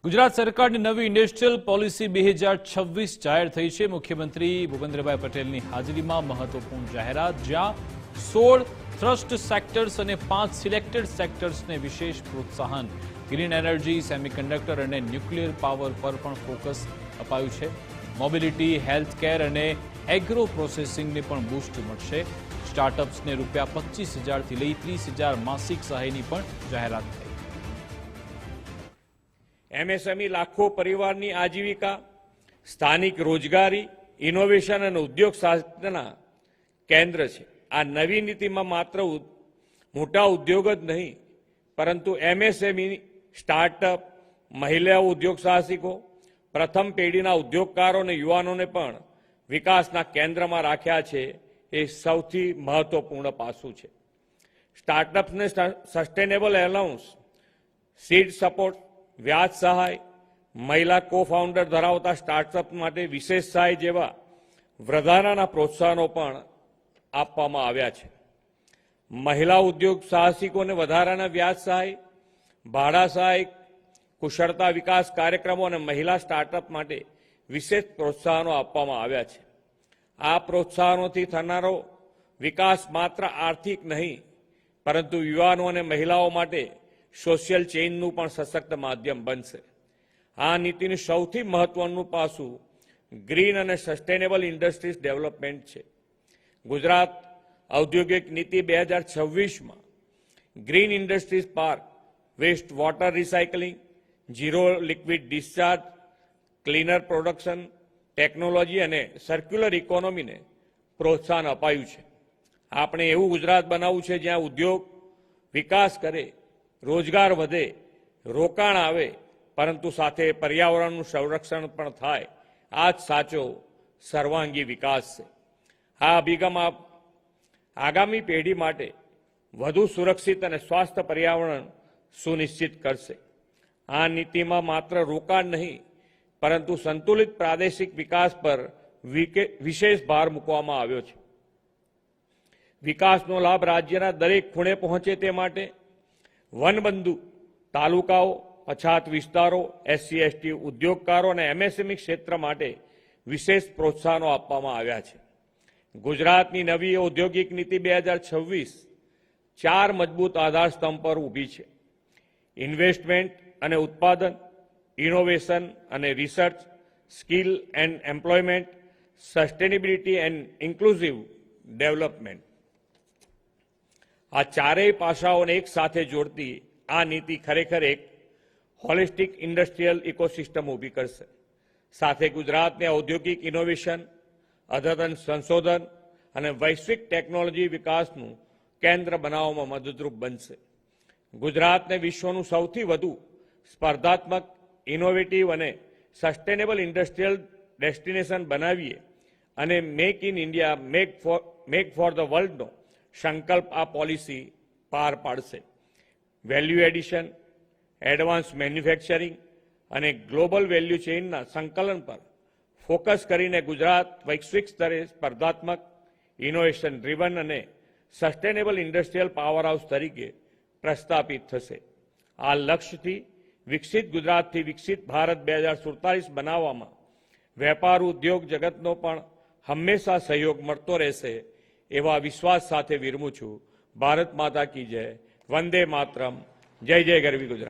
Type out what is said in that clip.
ગુજરાત સરકારની નવી industrial policy 2026 જાહેર થઈ છે। મુખ્યમંત્રી ભૂપેન્દ્રભાઈ પટેલની હાજરીમાં મહત્વપૂર્ણ જાહેરાત, જ્યાં 16 થ્રસ્ટ સેક્ટર્સ અને 5 સિલેક્ટેડ સેક્ટર્સને વિશેષ પ્રોત્સાહન, ગ્રીન એનર્જી, સેમિકન્ડક્ટર અને ન્યુક્લિયર પાવર પર પણ ફોકસ અપાયું છે। મોબિલિટી, હેલ્થકેર અને એગ્રો પ્રોસેસિંગને પણ બૂસ્ટ મળશે। સ્ટાર્ટઅપ્સને ₹25,000 થી લઈ 30,000 માસિક સહાયની પણ જાહેરાત થઈ। એમએસએમઈ લાખો પરિવારની આજીવિકા, સ્થાનિક રોજગારી, ઇનોવેશન અને ઉદ્યોગ સાહસના કેન્દ્ર છે। આ નવી નીતિમાં માત્ર મોટા ઉદ્યોગ જ નહીં, પરંતુ એમએસએમઈ, સ્ટાર્ટઅપ, મહિલા ઉદ્યોગ સાહસિકો, પ્રથમ પેઢીના ઉદ્યોગકારો અને યુવાનોને પણ વિકાસના કેન્દ્રમાં રાખ્યા છે। એ સૌથી મહત્વપૂર્ણ પાસું છે। સ્ટાર્ટઅપ્સને સસ્ટેનેબલ એલાઉન્સ, સીડ સપોર્ટ, વ્યાજ સહાય, મહિલા કો ફાઉન્ડર ધરાવતા સ્ટાર્ટઅપ માટે વિશેષ સહાય જેવા વધારાના પ્રોત્સાહનો પણ આપવામાં આવ્યા છે। મહિલા ઉદ્યોગ સાહસિકોને વધારાના વ્યાજ સહાય, ભાડા સહાય, કુશળતા વિકાસ કાર્યક્રમો અને મહિલા સ્ટાર્ટઅપ માટે વિશેષ પ્રોત્સાહનો આપવામાં આવ્યા છે। આ પ્રોત્સાહનોથી થનારો વિકાસ માત્ર આર્થિક નહીં, પરંતુ યુવાનો અને મહિલાઓ માટે સોશિયલ ચેઇનનું પણ સશક્ત માધ્યમ બનશે। આ નીતિનું સૌથી મહત્વનું પાસું ગ્રીન અને સસ્ટેનેબલ ઇન્ડસ્ટ્રીઝ ડેવલપમેન્ટ છે। ગુજરાત ઔદ્યોગિક નીતિ 2026માં green industries park, waste water recycling, zero liquid discharge, cleaner production technology અને સર્ક્યુલર ઇકોનોમીને પ્રોત્સાહન અપાયું છે। આપણે એવું ગુજરાત બનાવવું છે જ્યાં ઉદ્યોગ વિકાસ કરે, રોજગાર વધે, રોકાણ આવે, પરંતુ સાથે પર્યાવરણનું સંરક્ષણ પણ થાય। આ જ સાચો સર્વાંગી વિકાસ છે। આ અભિગમ આગામી પેઢી માટે વધુ સુરક્ષિત અને સ્વાસ્થ્ય પર્યાવરણ સુનિશ્ચિત કરશે। આ નીતિમાં માત્ર રોકાણ નહીં, પરંતુ સંતુલિત પ્રાદેશિક વિકાસ પર વિશેષ ભાર મૂકવામાં આવ્યો છે। વિકાસનો લાભ રાજ્યના દરેક ખૂણે પહોંચે તે માટે વનબંધુ તાલુકાઓ, પછાત વિસ્તારો, SC/ST ઉદ્યોગકારો અને એમએસએમઈ ક્ષેત્ર માટે વિશેષ પ્રોત્સાહનો આપવામાં આવ્યા છે। ગુજરાતની નવી ઔદ્યોગિક નીતિ 2026 4 મજબૂત આધારસ્તંભ પર ઊભી છે। ઇન્વેસ્ટમેન્ટ અને ઉત્પાદન, ઇનોવેશન અને research, skill and employment, sustainability and inclusive development. આ ચારેય પાસાઓને એક સાથે જોડતી આ નીતિ ખરેખર એક હોલિસ્ટિક ઇન્ડસ્ટ્રીયલ ઇકોસિસ્ટમ ઊભી કરશે। સાથે ગુજરાતને ઔદ્યોગિક ઇનોવેશન, અદ્યતન સંશોધન અને વૈશ્વિક ટેકનોલોજી વિકાસનું કેન્દ્ર બનાવવામાં મદદરૂપ બનશે। ગુજરાતને વિશ્વનું સૌથી વધુ સ્પર્ધાત્મક, ઇનોવેટિવ અને સસ્ટેનેબલ ઇન્ડસ્ટ્રીયલ ડેસ્ટિનેશન બનાવીએ અને make in India, make for the વર્લ્ડનો સંકલ્પ આ પોલિસી પાર પાડશે। વેલ્યુ એડિશન, એડવાન્સ મેન્યુફેક્ચરિંગ અને ગ્લોબલ વેલ્યુ ચેઇનના સંકલન પર ફોકસ કરીને ગુજરાત વૈશ્વિક સ્તરે સ્પર્ધાત્મક, ઇનોવેશન ડ્રીવન અને સસ્ટેનેબલ ઇન્ડસ્ટ્રીયલ પાવરહાઉસ તરીકે પ્રસ્થાપિત થશે। આ લક્ષ્યથી વિકસિત ગુજરાતથી વિકસિત ભારત 2047 બનાવવામાં વેપાર ઉદ્યોગ જગતનો પણ હંમેશા સહયોગ મળતો રહેશે, એવા વિશ્વાસ સાથે વિરમું છું। ભારત માતા કી જય, વંદે માતરમ, જય જય ગરવી ગુજરાત।